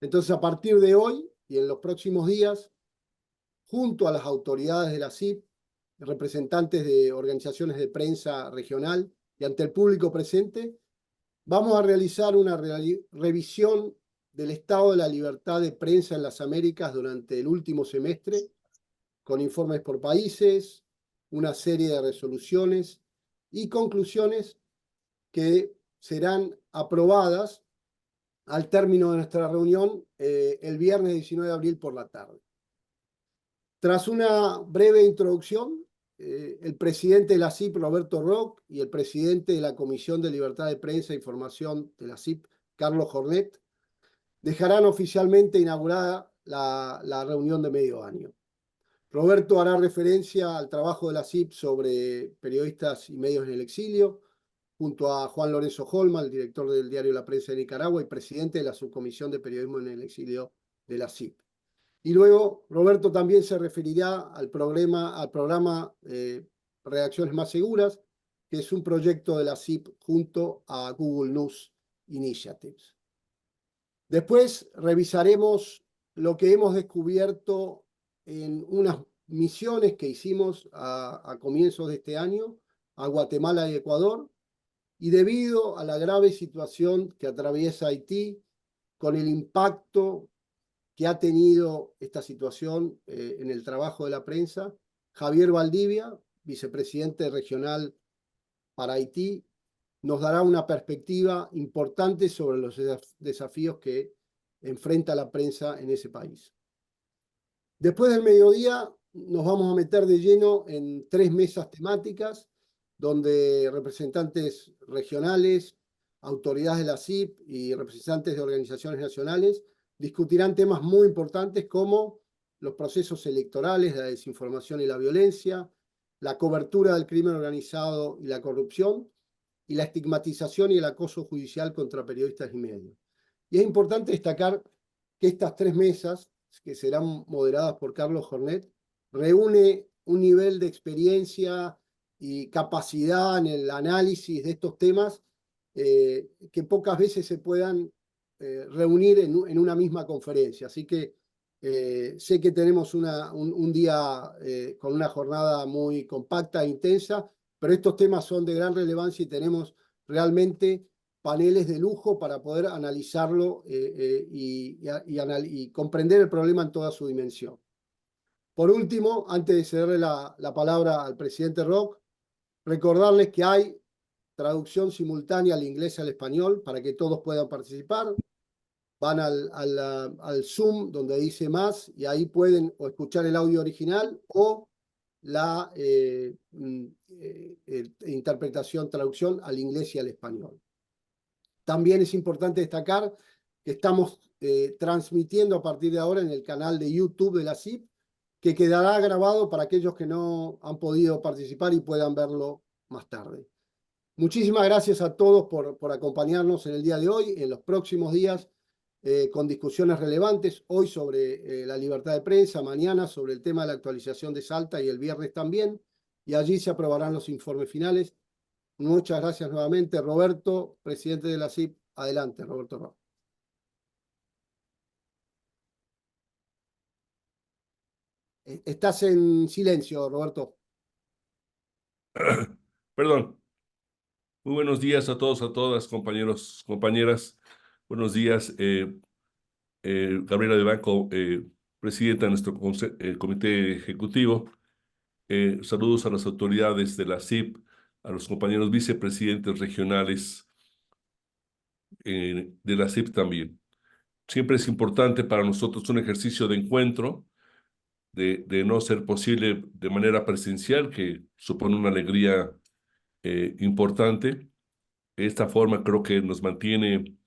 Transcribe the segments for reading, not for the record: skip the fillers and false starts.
Entonces, a partir de hoy y en los próximos días, junto a las autoridades de la CIP, representantes de organizaciones de prensa regional y ante el público presente, vamos a realizar una revisión del estado de la libertad de prensa en las Américas durante el último semestre, con informes por países, una serie de resoluciones y conclusiones que serán aprobadas al término de nuestra reunión el viernes 19 de abril por la tarde. Tras una breve introducción, el presidente de la CIP, Roberto Roch, y el presidente de la Comisión de Libertad de Prensa e Información de la CIP, Carlos Jornet, dejarán oficialmente inaugurada la reunión de medio año. Roberto hará referencia al trabajo de la CIP sobre periodistas y medios en el exilio, junto a Juan Lorenzo Holma, el director del diario La Prensa de Nicaragua y presidente de la Subcomisión de Periodismo en el Exilio de la CIP. Y luego Roberto también se referirá al programa Redacciones Más Seguras, que es un proyecto de la CIP junto a Google News Initiatives. Después revisaremos lo que hemos descubierto en unas misiones que hicimos a comienzos de este año a Guatemala y Ecuador, y debido a la grave situación que atraviesa Haití, con el impacto que ha tenido esta situación en el trabajo de la prensa, Javier Valdivia, vicepresidente regional para Haití, nos dará una perspectiva importante sobre los desafíos que enfrenta la prensa en ese país. Después del mediodía nos vamos a meter de lleno en 3 mesas temáticas, donde representantes regionales, autoridades de la CIP y representantes de organizaciones nacionales discutirán temas muy importantes como los procesos electorales, la desinformación y la violencia, la cobertura del crimen organizado y la corrupción, y la estigmatización y el acoso judicial contra periodistas y medios. Y es importante destacar que estas 3 mesas, que serán moderadas por Carlos Jornet, reúne un nivel de experiencia y capacidad en el análisis de estos temas que pocas veces se puedan reunir en una misma conferencia. Así que sé que tenemos un día con una jornada muy compacta e intensa, pero estos temas son de gran relevancia y tenemos realmente paneles de lujo para poder analizarlo y comprender el problema en toda su dimensión. Por último, antes de cederle la palabra al presidente Roch, recordarles que hay traducción simultánea al inglés y al español para que todos puedan participar. Van al Zoom donde dice más y ahí pueden o escuchar el audio original o la interpretación, traducción al inglés y al español. También es importante destacar que estamos transmitiendo a partir de ahora en el canal de YouTube de la CIP, que quedará grabado para aquellos que no han podido participar y puedan verlo más tarde. Muchísimas gracias a todos por acompañarnos en el día de hoy, en los próximos días, con discusiones relevantes, hoy sobre la libertad de prensa, mañana sobre el tema de la actualización de Salta y el viernes también, y allí se aprobarán los informes finales. Muchas gracias nuevamente, Roberto, presidente de la CIP. Adelante, Roberto Roch. Estás en silencio, Roberto. Perdón. Muy buenos días a todos, a todas, compañeros, compañeras. Buenos días, Gabriela de Banco, presidenta de nuestro comité ejecutivo. Saludos a las autoridades de la CIP, a los compañeros vicepresidentes regionales de la CIP también. Siempre es importante para nosotros un ejercicio de encuentro, de no ser posible de manera presencial, que supone una alegría importante. De esta forma creo que nos mantiene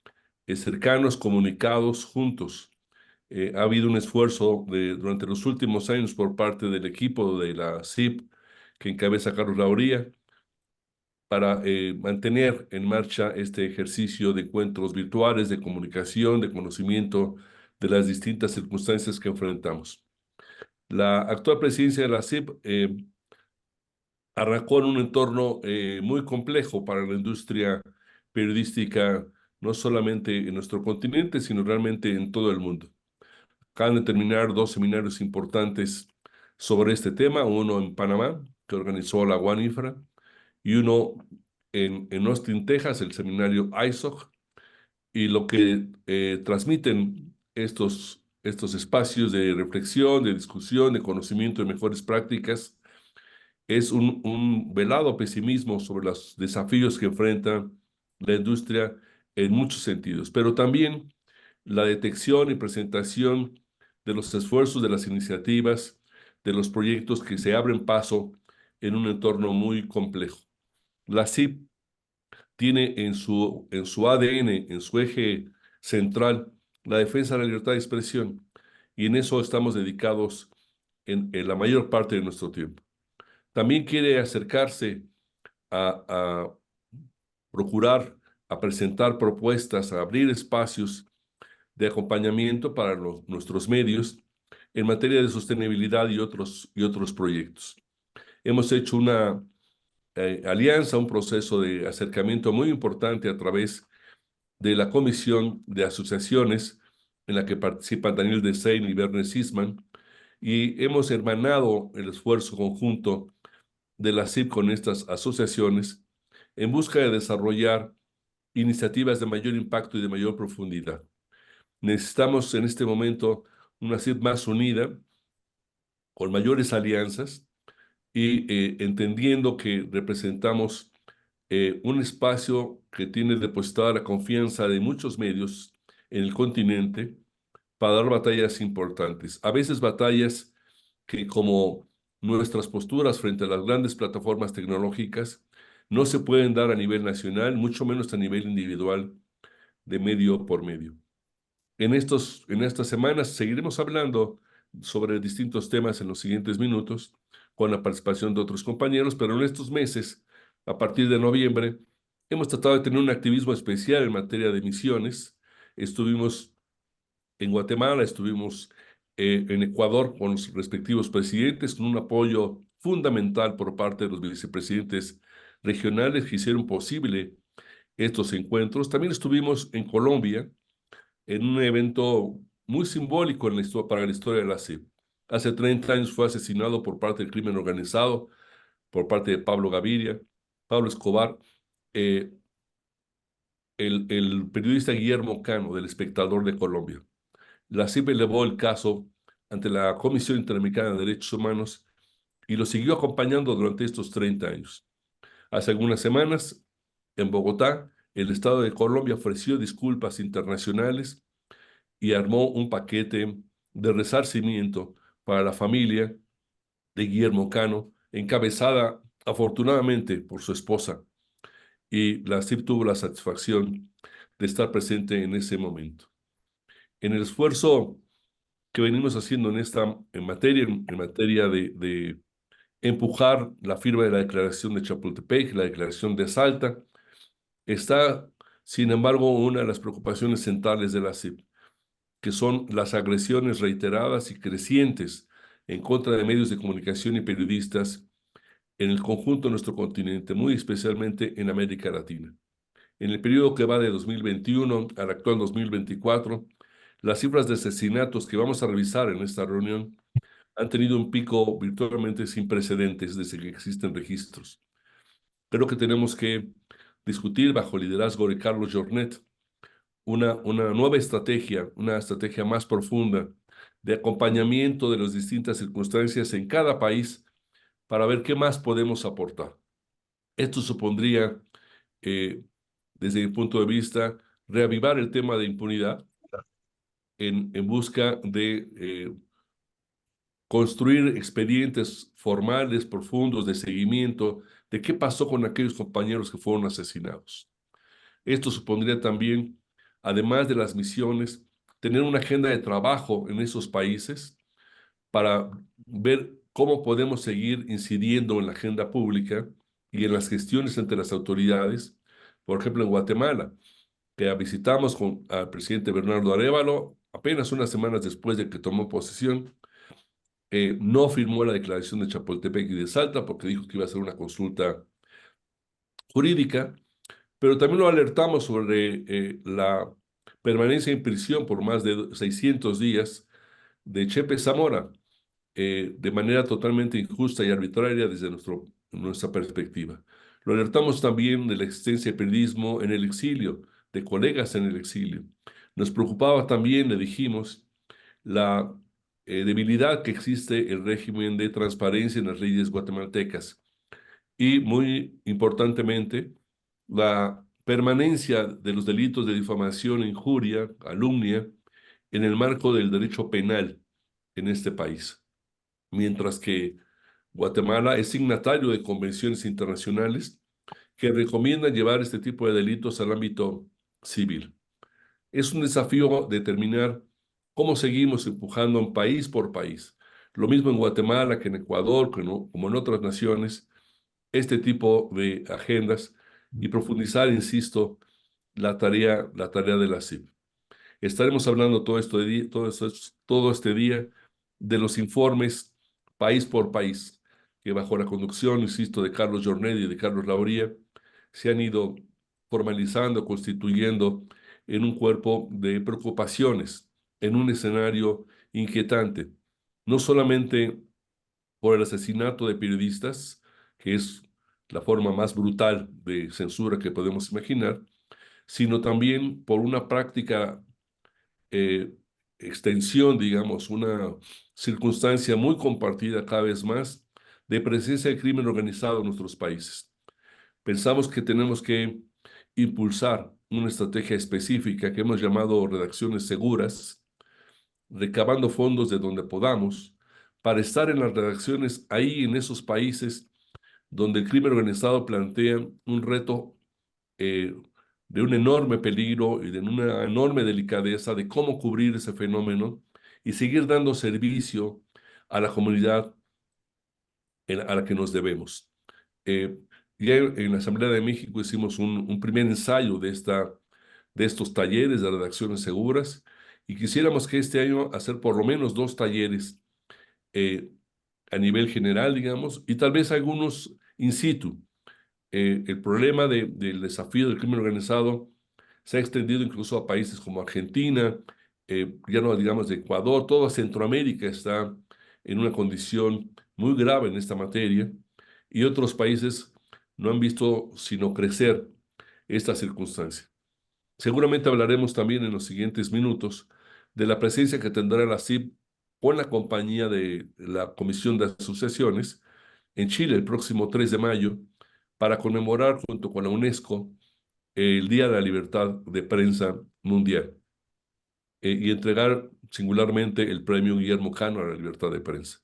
cercanos, comunicados, juntos. Ha habido un esfuerzo durante los últimos años por parte del equipo de la CIP que encabeza Carlos Lauría para mantener en marcha este ejercicio de encuentros virtuales, de comunicación, de conocimiento de las distintas circunstancias que enfrentamos. La actual presidencia de la CIP arrancó en un entorno muy complejo para la industria periodística no solamente en nuestro continente, sino realmente en todo el mundo. Acaban de terminar dos seminarios importantes sobre este tema, uno en Panamá, que organizó la UANIFRA, y uno en Austin, Texas, el seminario ISOC, y lo que transmiten estos espacios de reflexión, de discusión, de conocimiento de mejores prácticas, es un velado pesimismo sobre los desafíos que enfrenta la industria en muchos sentidos, pero también la detección y presentación de los esfuerzos, de las iniciativas, de los proyectos que se abren paso en un entorno muy complejo. La CIP tiene en su ADN, en su eje central, la defensa de la libertad de expresión, y en eso estamos dedicados en la mayor parte de nuestro tiempo. También quiere acercarse a procurar, a presentar propuestas, a abrir espacios de acompañamiento para nuestros medios en materia de sostenibilidad y otros proyectos. Hemos hecho una alianza, un proceso de acercamiento muy importante a través de la Comisión de Asociaciones en la que participan Daniel Desein y Werner Sisman, y hemos hermanado el esfuerzo conjunto de la CIP con estas asociaciones en busca de desarrollar iniciativas de mayor impacto y de mayor profundidad. Necesitamos en este momento una CIP más unida, con mayores alianzas y entendiendo que representamos un espacio que tiene depositada la confianza de muchos medios en el continente para dar batallas importantes. A veces batallas que, como nuestras posturas frente a las grandes plataformas tecnológicas, no se pueden dar a nivel nacional, mucho menos a nivel individual, de medio por medio. En estas semanas seguiremos hablando sobre distintos temas en los siguientes minutos con la participación de otros compañeros, pero en estos meses, a partir de noviembre, hemos tratado de tener un activismo especial en materia de misiones. Estuvimos en Guatemala, estuvimos en Ecuador con los respectivos presidentes, con un apoyo fundamental por parte de los vicepresidentes regionales que hicieron posible estos encuentros. También estuvimos en Colombia en un evento muy simbólico para la historia de la CIP. Hace 30 años fue asesinado por parte del crimen organizado, por parte de Pablo Gaviria, Pablo Escobar, eh, el periodista Guillermo Cano, del Espectador de Colombia. La CIP elevó el caso ante la Comisión Interamericana de Derechos Humanos y lo siguió acompañando durante estos 30 años. Hace algunas semanas, en Bogotá, el Estado de Colombia ofreció disculpas internacionales y armó un paquete de resarcimiento para la familia de Guillermo Cano, encabezada afortunadamente por su esposa, y la CIP tuvo la satisfacción de estar presente en ese momento. En el esfuerzo que venimos haciendo en materia de empujar la firma de la Declaración de Chapultepec, la Declaración de Salta, está, sin embargo, una de las preocupaciones centrales de la CIP, que son las agresiones reiteradas y crecientes en contra de medios de comunicación y periodistas en el conjunto de nuestro continente, muy especialmente en América Latina. En el periodo que va de 2021 al actual 2024, las cifras de asesinatos que vamos a revisar en esta reunión han tenido un pico virtualmente sin precedentes desde que existen registros. Creo que tenemos que discutir bajo el liderazgo de Carlos Jornet una nueva estrategia, una estrategia más profunda de acompañamiento de las distintas circunstancias en cada país para ver qué más podemos aportar. Esto supondría, eh, desde mi punto de vista, reavivar el tema de impunidad en busca de construir expedientes formales, profundos, de seguimiento de qué pasó con aquellos compañeros que fueron asesinados. Esto supondría también, además de las misiones, tener una agenda de trabajo en esos países para ver cómo podemos seguir incidiendo en la agenda pública y en las gestiones entre las autoridades. Por ejemplo, en Guatemala, que visitamos con al presidente Bernardo Arévalo apenas unas semanas después de que tomó posesión, no firmó la declaración de Chapultepec y de Salta porque dijo que iba a ser una consulta jurídica, pero también lo alertamos sobre la permanencia en prisión por más de 600 días de Chepe Zamora, de manera totalmente injusta y arbitraria desde nuestra perspectiva. Lo alertamos también de la existencia de periodismo en el exilio, de colegas en el exilio. Nos preocupaba también, le dijimos, la debilidad que existe el régimen de transparencia en las leyes guatemaltecas y, muy importantemente, la permanencia de los delitos de difamación, injuria, calumnia en el marco del derecho penal en este país, mientras que Guatemala es signatario de convenciones internacionales que recomiendan llevar este tipo de delitos al ámbito civil. Es un desafío determinar cómo seguimos empujando en país por país. Lo mismo en Guatemala que en Ecuador, como en otras naciones, este tipo de agendas y profundizar, insisto, la tarea de la CIP. Estaremos hablando todo este día de los informes país por país, que bajo la conducción, insisto, de Carlos Jornet y de Carlos Lauría, se han ido formalizando, constituyendo en un cuerpo de preocupaciones, en un escenario inquietante, no solamente por el asesinato de periodistas, que es la forma más brutal de censura que podemos imaginar, sino también por una práctica eh, extensión, digamos, una circunstancia muy compartida cada vez más de presencia de crimen organizado en nuestros países. Pensamos que tenemos que impulsar una estrategia específica que hemos llamado redacciones seguras, recabando fondos de donde podamos, para estar en las redacciones ahí en esos países donde el crimen organizado plantea un reto eh, de un enorme peligro y de una enorme delicadeza de cómo cubrir ese fenómeno y seguir dando servicio a la comunidad a la que nos debemos. Eh, ya en la Asamblea de México hicimos un primer ensayo de estos talleres de redacciones seguras y quisiéramos que este año hacer por lo menos 2 talleres eh, a nivel general, digamos, y tal vez algunos in situ. El problema del desafío del crimen organizado se ha extendido incluso a países como Argentina, ya no digamos de Ecuador, toda Centroamérica está en una condición muy grave en esta materia y otros países no han visto sino crecer esta circunstancia. Seguramente hablaremos también en los siguientes minutos de la presencia que tendrá la CIP con la compañía de la Comisión de Asociaciones en Chile el próximo 3 de mayo para conmemorar junto con la UNESCO el Día de la Libertad de Prensa Mundial y entregar singularmente el premio Guillermo Cano a la libertad de prensa.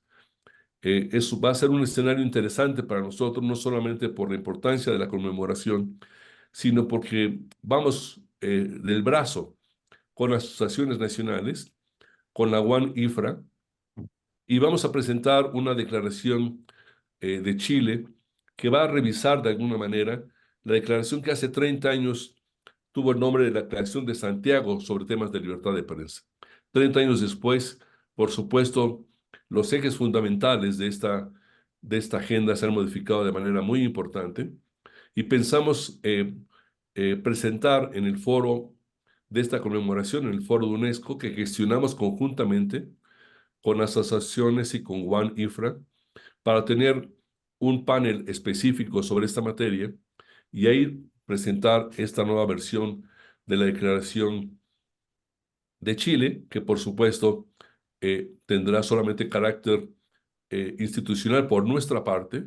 Eso va a ser un escenario interesante para nosotros, no solamente por la importancia de la conmemoración, sino porque vamos del brazo con las asociaciones nacionales, con la One IFRA, y vamos a presentar una declaración de Chile que va a revisar de alguna manera la declaración que hace 30 años tuvo el nombre de la Declaración de Santiago sobre temas de libertad de prensa. 30 años después, por supuesto, los ejes fundamentales de esta agenda se han modificado de manera muy importante y pensamos presentar en el foro de esta conmemoración, en el foro de UNESCO, que gestionamos conjuntamente con las asociaciones y con One Infra, para tener un panel específico sobre esta materia y ahí presentar esta nueva versión de la Declaración de Chile, que por supuesto tendrá solamente carácter institucional por nuestra parte,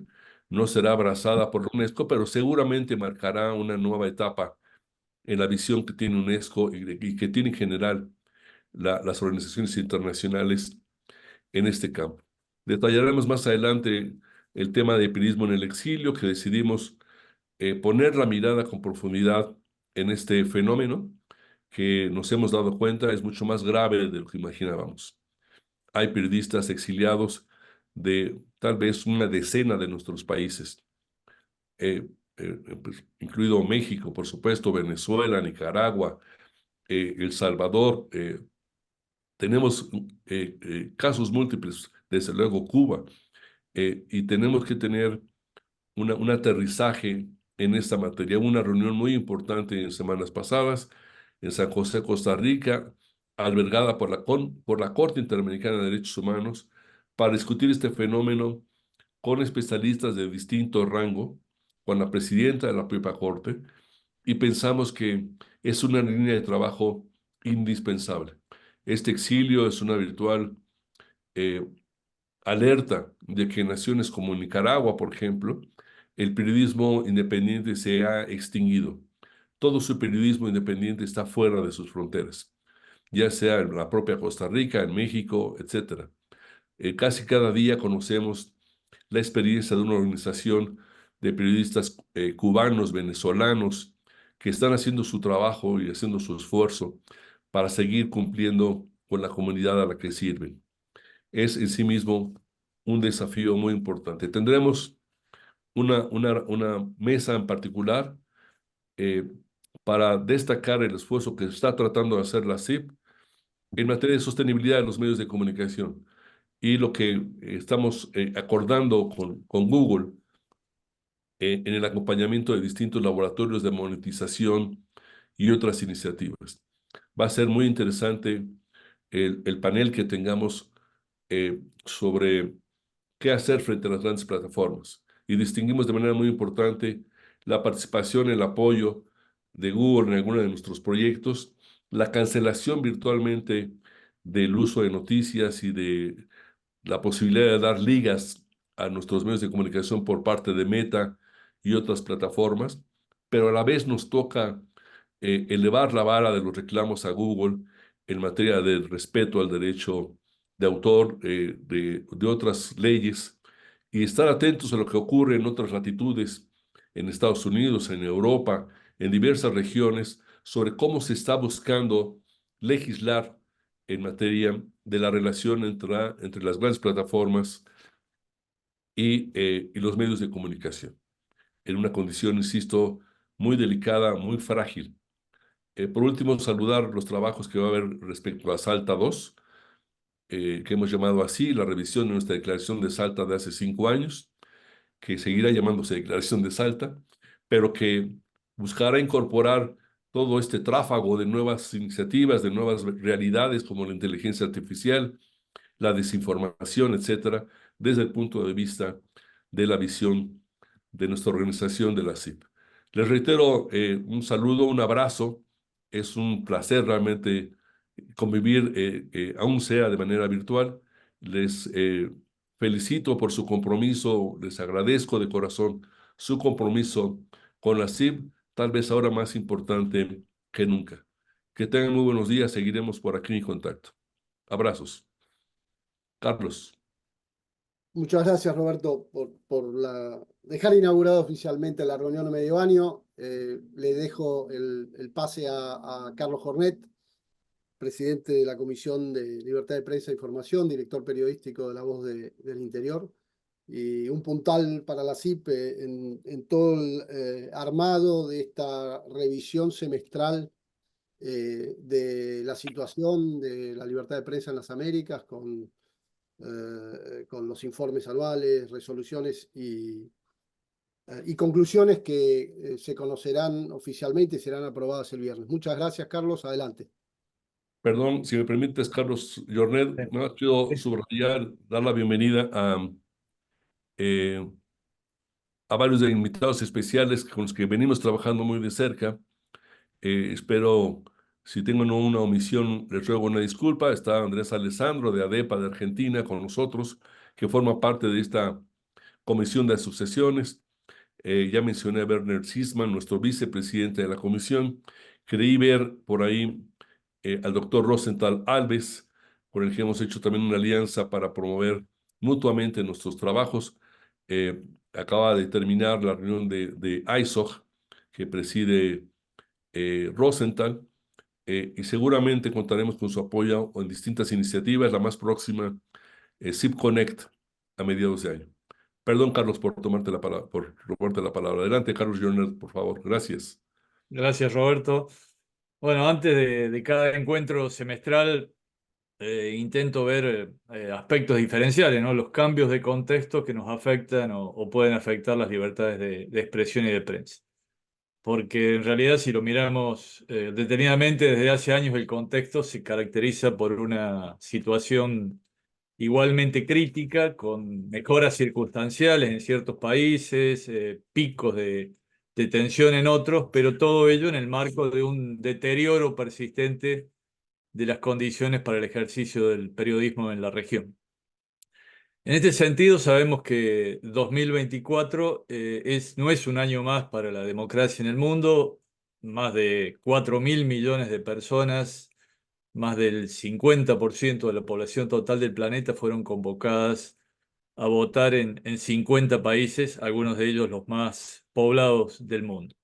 no será abrazada por la UNESCO, pero seguramente marcará una nueva etapa en la visión que tiene UNESCO y que tiene en general las organizaciones internacionales en este campo. Detallaremos más adelante el tema de periodismo en el exilio, que decidimos poner la mirada con profundidad en este fenómeno que nos hemos dado cuenta es mucho más grave de lo que imaginábamos. Hay periodistas exiliados de tal vez una decena de nuestros países, pues, incluido México, por supuesto, Venezuela, Nicaragua, El Salvador. Tenemos casos múltiples, desde luego Cuba, y tenemos que tener un aterrizaje en esta materia. Hubo una reunión muy importante en semanas pasadas en San José, Costa Rica, albergada por la Corte Interamericana de Derechos Humanos, para discutir este fenómeno con especialistas de distinto rango, con la presidenta de la propia Corte, y pensamos que es una línea de trabajo indispensable. Este exilio es una virtual eh, alerta de que en naciones como Nicaragua, por ejemplo, el periodismo independiente se ha extinguido. Todo su periodismo independiente está fuera de sus fronteras, ya sea en la propia Costa Rica, en México, etcétera. Casi cada día conocemos la experiencia de una organización de periodistas cubanos, venezolanos, que están haciendo su trabajo y haciendo su esfuerzo para seguir cumpliendo con la comunidad a la que sirven. Es en sí mismo un desafío muy importante. Tendremos una mesa en particular eh, para destacar el esfuerzo que está tratando de hacer la CIP en materia de sostenibilidad de los medios de comunicación y lo que estamos acordando con Google en el acompañamiento de distintos laboratorios de monetización y otras iniciativas. Va a ser muy interesante el panel que tengamos sobre qué hacer frente a las grandes plataformas. Y distinguimos de manera muy importante la participación, el apoyo de Google en algunos de nuestros proyectos, la cancelación virtualmente del uso de noticias y de la posibilidad de dar ligas a nuestros medios de comunicación por parte de Meta y otras plataformas, pero a la vez nos toca elevar la vara de los reclamos a Google en materia de respeto al derecho de autor, de otras leyes, y estar atentos a lo que ocurre en otras latitudes, en Estados Unidos, en Europa, en diversas regiones, sobre cómo se está buscando legislar en materia de la relación entre las grandes plataformas y los medios de comunicación, en una condición, insisto, muy delicada, muy frágil. Por último, saludar los trabajos que va a haber respecto a Salta 2, que hemos llamado así, la revisión de nuestra declaración de Salta de hace 5 años, que seguirá llamándose Declaración de Salta, pero que buscará incorporar todo este tráfago de nuevas iniciativas, de nuevas realidades como la inteligencia artificial, la desinformación, etcétera, desde el punto de vista de la visión de nuestra organización de la CIP. Les reitero un saludo, un abrazo. Es un placer realmente convivir, aún sea de manera virtual. Les felicito por su compromiso, les agradezco de corazón su compromiso con la CIP, tal vez ahora más importante que nunca. Que tengan muy buenos días, seguiremos por aquí en contacto. Abrazos. Carlos. Muchas gracias, Roberto, por dejar inaugurado oficialmente la reunión de medio año. Le dejo el pase a Carlos Jornet, presidente de la Comisión de Libertad de Prensa e Información, director periodístico de La Voz del Interior, y un puntal para la CIP en todo el armado de esta revisión semestral de la situación de la libertad de prensa en las Américas, con los informes anuales, resoluciones y conclusiones que se conocerán oficialmente y serán aprobadas el viernes. Muchas gracias, Carlos. Adelante. Perdón, si me permites, Carlos Jornet, no quiero subrayar, dar la bienvenida eh, a varios de invitados especiales con los que venimos trabajando muy de cerca. Espero, si tengo una omisión, les ruego una disculpa. Está Andrés Alessandro de ADEPA de Argentina con nosotros, que forma parte de esta comisión de asociaciones. Ya mencioné a Werner Sisman, nuestro vicepresidente de la comisión. Creí ver por ahí al doctor Rosenthal Alves, con el que hemos hecho también una alianza para promover mutuamente nuestros trabajos. Acaba de terminar la reunión de ISOG, que preside Rosenthal, y seguramente contaremos con su apoyo en distintas iniciativas, la más próxima, SIP Connect, a mediados de año. Perdón, Carlos, por tomarte la palabra, por robarte la palabra. Adelante, Carlos Jornet, por favor. Gracias. Gracias, Roberto. Bueno, antes de cada encuentro semestral intento ver aspectos diferenciales, ¿no? Los cambios de contexto que nos afectan o pueden afectar las libertades de expresión y de prensa. porque en realidad si lo miramos detenidamente desde hace años, el contexto se caracteriza por una situación igualmente crítica, con mejoras circunstanciales en ciertos países, picos de tensión en otros, pero todo ello en el marco de un deterioro persistente de las condiciones para el ejercicio del periodismo en la región. En este sentido, sabemos que 2024 no es un año más para la democracia en el mundo. Más de 4.000 millones de personas, más del 50% de la población total del planeta fueron convocadas a votar en 50 países, algunos de ellos los más poblados del mundo.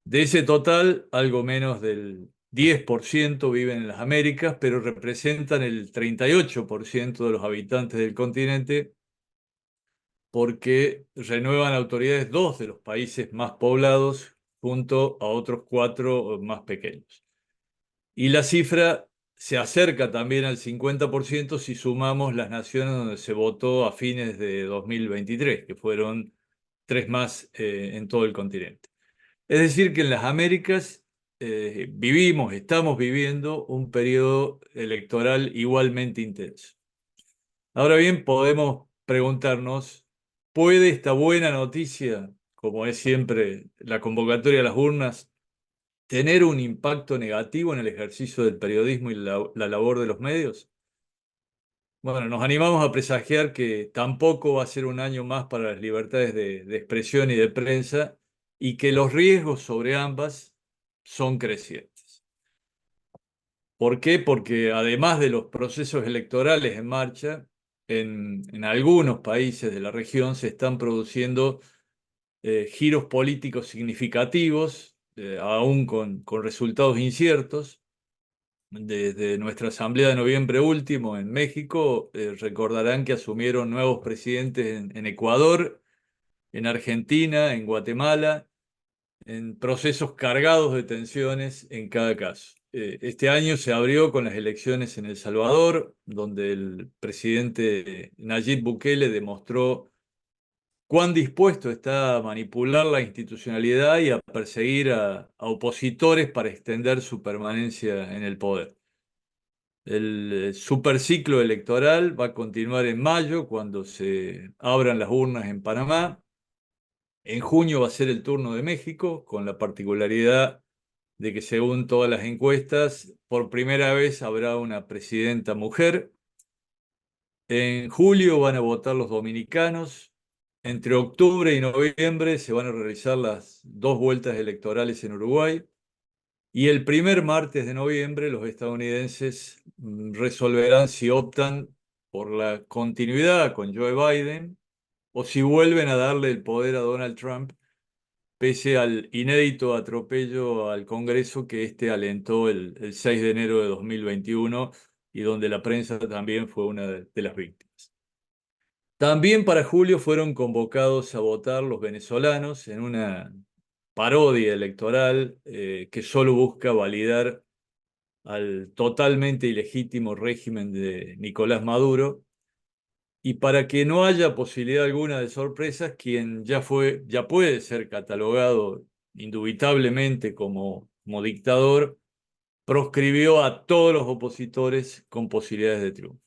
De ese total, algo menos del 10% viven en las Américas, pero representan el 38% de los habitantes del continente, porque renuevan autoridades dos de los países más poblados junto a otros cuatro más pequeños. Y la cifra se acerca también al 50% si sumamos las naciones donde se votó a fines de 2023, que fueron tres más en todo el continente. Es decir, que en las Américas estamos viviendo un periodo electoral igualmente intenso. Ahora bien, podemos preguntarnos, ¿puede esta buena noticia, como es siempre la convocatoria a las urnas, tener un impacto negativo en el ejercicio del periodismo y la labor de los medios? Bueno, nos animamos a presagiar que tampoco va a ser un año más para las libertades de expresión y de prensa, y que los riesgos sobre ambas son crecientes. ¿Por qué? Porque además de los procesos electorales en marcha, en algunos países de la región se están produciendo giros políticos significativos, aún con resultados inciertos. Desde nuestra asamblea de noviembre último en México, recordarán que asumieron nuevos presidentes en Ecuador, en Argentina, en Guatemala, en procesos cargados de tensiones en cada caso. Este año se abrió con las elecciones en El Salvador, donde el presidente Nayib Bukele demostró cuán dispuesto está a manipular la institucionalidad y a perseguir a opositores para extender su permanencia en el poder. El superciclo electoral va a continuar en mayo, cuando se abran las urnas en Panamá. En junio va a ser el turno de México, con la particularidad de que, según todas las encuestas, por primera vez habrá una presidenta mujer. En julio van a votar los dominicanos. Entre octubre y noviembre se van a realizar las dos vueltas electorales en Uruguay. Y el primer martes de noviembre los estadounidenses resolverán si optan por la continuidad con Joe Biden o si vuelven a darle el poder a Donald Trump, pese al inédito atropello al Congreso que este alentó el 6 de enero de 2021, y donde la prensa también fue una de las víctimas. También para julio fueron convocados a votar los venezolanos en una parodia electoral que solo busca validar al totalmente ilegítimo régimen de Nicolás Maduro. Y para que no haya posibilidad alguna de sorpresas, quien ya puede ser catalogado indubitablemente como dictador, proscribió a todos los opositores con posibilidades de triunfo.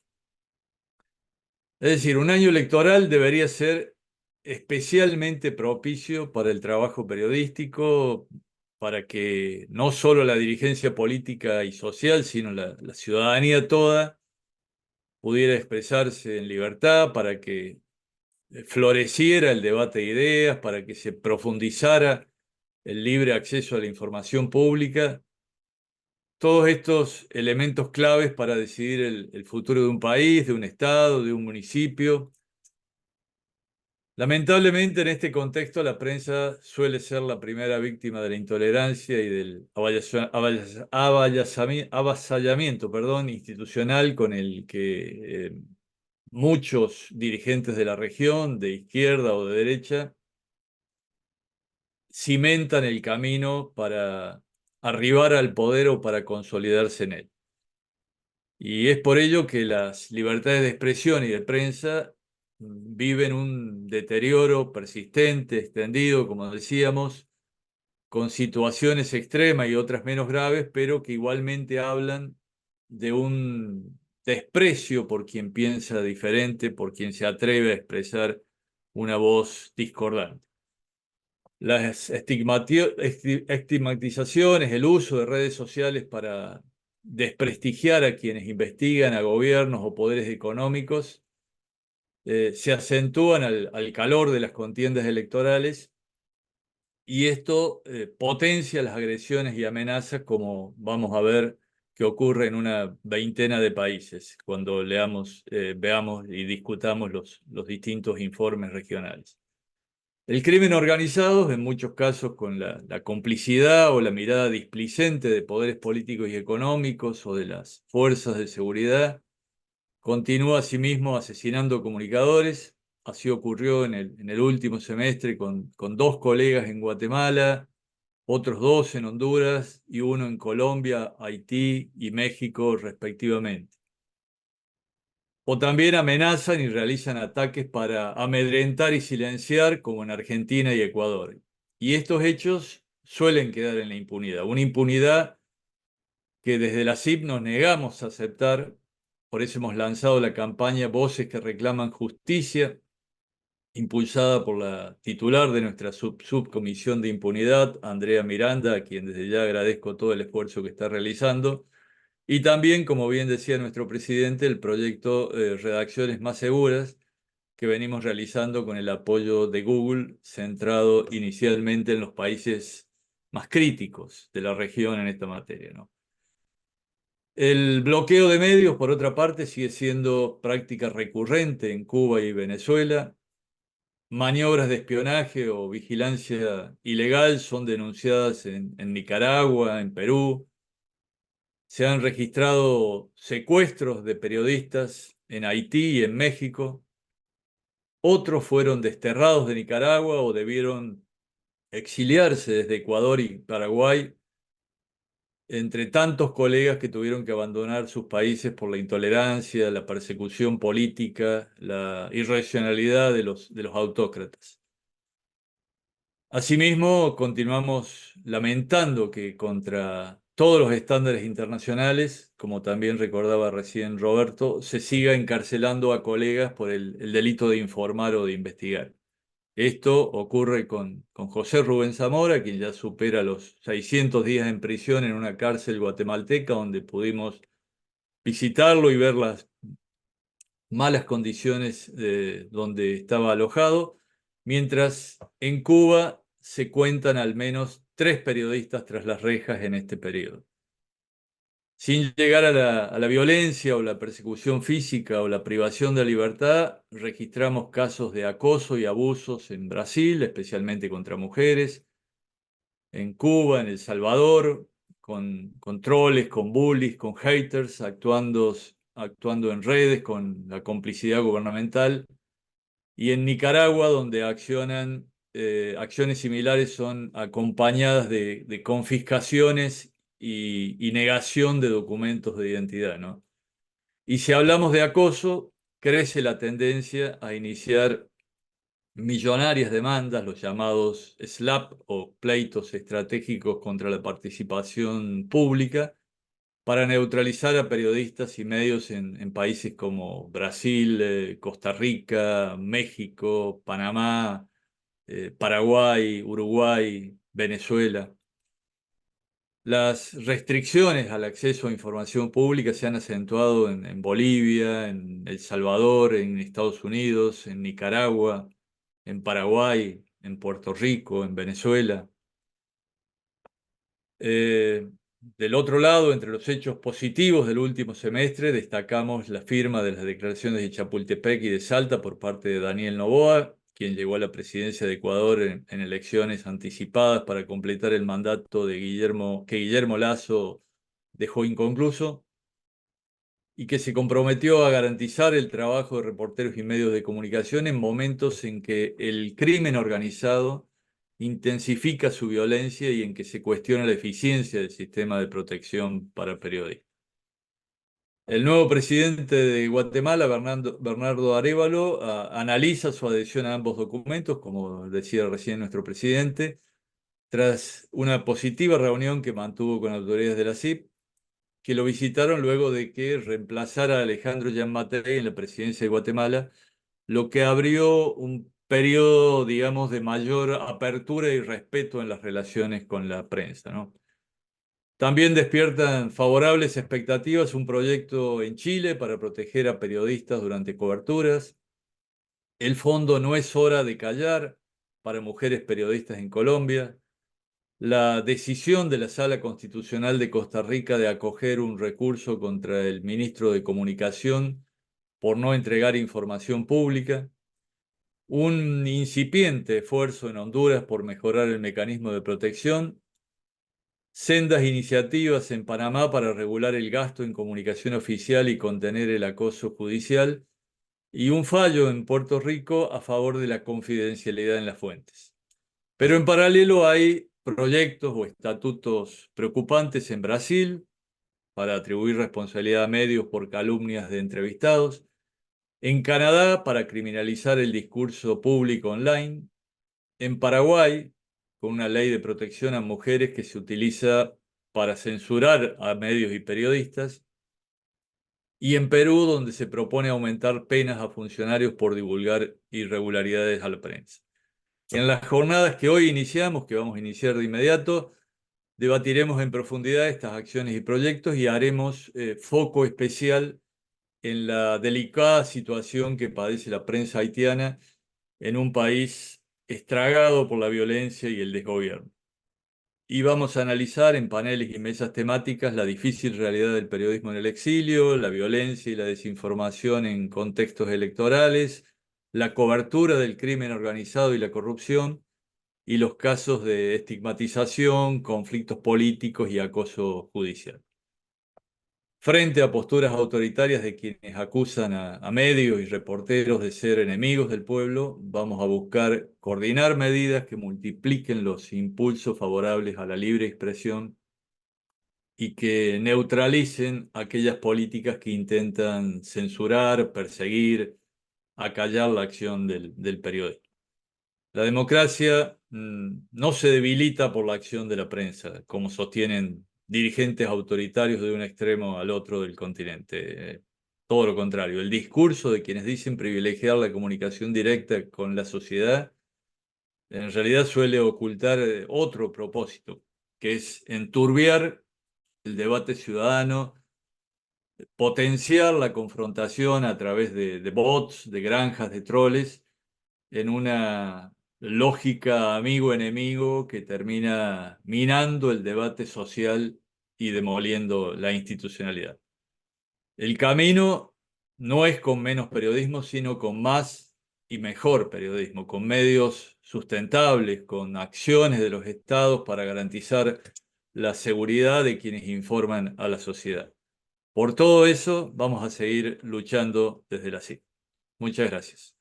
Es decir, un año electoral debería ser especialmente propicio para el trabajo periodístico, para que no solo la dirigencia política y social, sino la ciudadanía toda pudiera expresarse en libertad, para que floreciera el debate de ideas, para que se profundizara el libre acceso a la información pública. Todos estos elementos claves para decidir el futuro de un país, de un estado, de un municipio. Lamentablemente, en este contexto, la prensa suele ser la primera víctima de la intolerancia y del avasallamiento, institucional, con el que muchos dirigentes de la región, de izquierda o de derecha, cimentan el camino para arribar al poder o para consolidarse en él. Y es por ello que las libertades de expresión y de prensa viven un deterioro persistente, extendido, como decíamos, con situaciones extremas y otras menos graves, pero que igualmente hablan de un desprecio por quien piensa diferente, por quien se atreve a expresar una voz discordante. Las estigmatizaciones, el uso de redes sociales para desprestigiar a quienes investigan, a gobiernos o poderes económicos, se acentúan al calor de las contiendas electorales, y esto potencia las agresiones y amenazas, como vamos a ver que ocurre en una veintena de países cuando veamos y discutamos los distintos informes regionales. El crimen organizado, en muchos casos con la complicidad o la mirada displicente de poderes políticos y económicos o de las fuerzas de seguridad, continúa asimismo asesinando comunicadores. Así ocurrió en el último semestre con 2 colegas en Guatemala, otros 2 en Honduras y 1 en Colombia, Haití y México respectivamente. O también amenazan y realizan ataques para amedrentar y silenciar, como en Argentina y Ecuador. Y estos hechos suelen quedar en la impunidad. Una impunidad que desde la CIP nos negamos a aceptar. Por eso hemos lanzado la campaña Voces que Reclaman Justicia, impulsada por la titular de nuestra subcomisión de impunidad, Andrea Miranda, a quien desde ya agradezco todo el esfuerzo que está realizando. Y también, como bien decía nuestro presidente, el proyecto Redacciones Más Seguras, que venimos realizando con el apoyo de Google, centrado inicialmente en los países más críticos de la región en esta materia, ¿no? El bloqueo de medios, por otra parte, sigue siendo práctica recurrente en Cuba y Venezuela. Maniobras de espionaje o vigilancia ilegal son denunciadas en Nicaragua, en Perú. Se han registrado secuestros de periodistas en Haití y en México. Otros fueron desterrados de Nicaragua o debieron exiliarse desde Ecuador y Paraguay, entre tantos colegas que tuvieron que abandonar sus países por la intolerancia, la persecución política, la irracionalidad de los autócratas. Asimismo, continuamos lamentando que contra todos los estándares internacionales, como también recordaba recién Roberto, se siga encarcelando a colegas por el delito de informar o de investigar. Esto ocurre con José Rubén Zamora, quien ya supera los 600 días en prisión en una cárcel guatemalteca, donde pudimos visitarlo y ver las malas condiciones donde estaba alojado, mientras en Cuba se cuentan al menos 3 periodistas tras las rejas en este periodo. Sin llegar a la violencia o la persecución física o la privación de libertad, registramos casos de acoso y abusos en Brasil, especialmente contra mujeres, en Cuba, en El Salvador, con troles, con bullies, con haters, actuando en redes con la complicidad gubernamental, y en Nicaragua, donde acciones similares son acompañadas de confiscaciones y negación de documentos de identidad, ¿no? Y si hablamos de acoso, crece la tendencia a iniciar millonarias demandas, los llamados SLAP o pleitos estratégicos contra la participación pública, para neutralizar a periodistas y medios en países como Brasil, Costa Rica, México, Panamá, Paraguay, Uruguay, Venezuela. Las restricciones al acceso a información pública se han acentuado en Bolivia, en El Salvador, en Estados Unidos, en Nicaragua, en Paraguay, en Puerto Rico, en Venezuela. Del otro lado, entre los hechos positivos del último semestre, destacamos la firma de las declaraciones de Chapultepec y de Salta por parte de Daniel Noboa, quien llegó a la presidencia de Ecuador en elecciones anticipadas para completar el mandato que Guillermo Lasso dejó inconcluso, y que se comprometió a garantizar el trabajo de reporteros y medios de comunicación en momentos en que el crimen organizado intensifica su violencia y en que se cuestiona la eficiencia del sistema de protección para periodistas. El nuevo presidente de Guatemala, Bernardo Arévalo, analiza su adhesión a ambos documentos, como decía recién nuestro presidente, tras una positiva reunión que mantuvo con autoridades de la CIP, que lo visitaron luego de que reemplazara a Alejandro Giammattei en la presidencia de Guatemala, lo que abrió un periodo, digamos, de mayor apertura y respeto en las relaciones con la prensa, ¿no? También despiertan favorables expectativas un proyecto en Chile para proteger a periodistas durante coberturas. El fondo No es hora de callar para mujeres periodistas en Colombia. La decisión de la Sala Constitucional de Costa Rica de acoger un recurso contra el ministro de Comunicación por no entregar información pública. Un incipiente esfuerzo en Honduras por mejorar el mecanismo de protección. Sendas iniciativas en Panamá para regular el gasto en comunicación oficial y contener el acoso judicial, y un fallo en Puerto Rico a favor de la confidencialidad en las fuentes. Pero en paralelo hay proyectos o estatutos preocupantes en Brasil para atribuir responsabilidad a medios por calumnias de entrevistados, en Canadá para criminalizar el discurso público online, en Paraguay con una ley de protección a mujeres que se utiliza para censurar a medios y periodistas, y en Perú, donde se propone aumentar penas a funcionarios por divulgar irregularidades a la prensa. En las jornadas que hoy iniciamos, que vamos a iniciar de inmediato, debatiremos en profundidad estas acciones y proyectos y haremos foco especial en la delicada situación que padece la prensa haitiana en un país estragado por la violencia y el desgobierno. Y vamos a analizar en paneles y mesas temáticas la difícil realidad del periodismo en el exilio, la violencia y la desinformación en contextos electorales, la cobertura del crimen organizado y la corrupción, y los casos de estigmatización, conflictos políticos y acoso judicial. Frente a posturas autoritarias de quienes acusan a medios y reporteros de ser enemigos del pueblo, vamos a buscar coordinar medidas que multipliquen los impulsos favorables a la libre expresión y que neutralicen aquellas políticas que intentan censurar, perseguir, acallar la acción del periodismo. La democracia no se debilita por la acción de la prensa, como sostienen dirigentes autoritarios de un extremo al otro del continente. Todo lo contrario, el discurso de quienes dicen privilegiar la comunicación directa con la sociedad en realidad suele ocultar otro propósito, que es enturbiar el debate ciudadano, potenciar la confrontación a través de bots, de granjas, de troles, en una lógica amigo-enemigo que termina minando el debate social y demoliendo la institucionalidad. El camino no es con menos periodismo, sino con más y mejor periodismo, con medios sustentables, con acciones de los estados para garantizar la seguridad de quienes informan a la sociedad. Por todo eso, vamos a seguir luchando desde la CIP. Muchas gracias.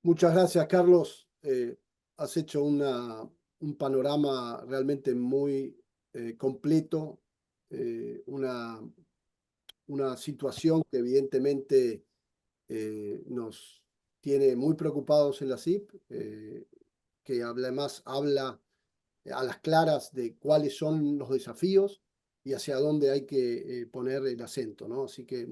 Muchas gracias, Carlos. Has hecho un panorama realmente muy completo, una situación que evidentemente nos tiene muy preocupados en la CIP, que además habla a las claras de cuáles son los desafíos y hacia dónde hay que poner el acento, ¿no? Así que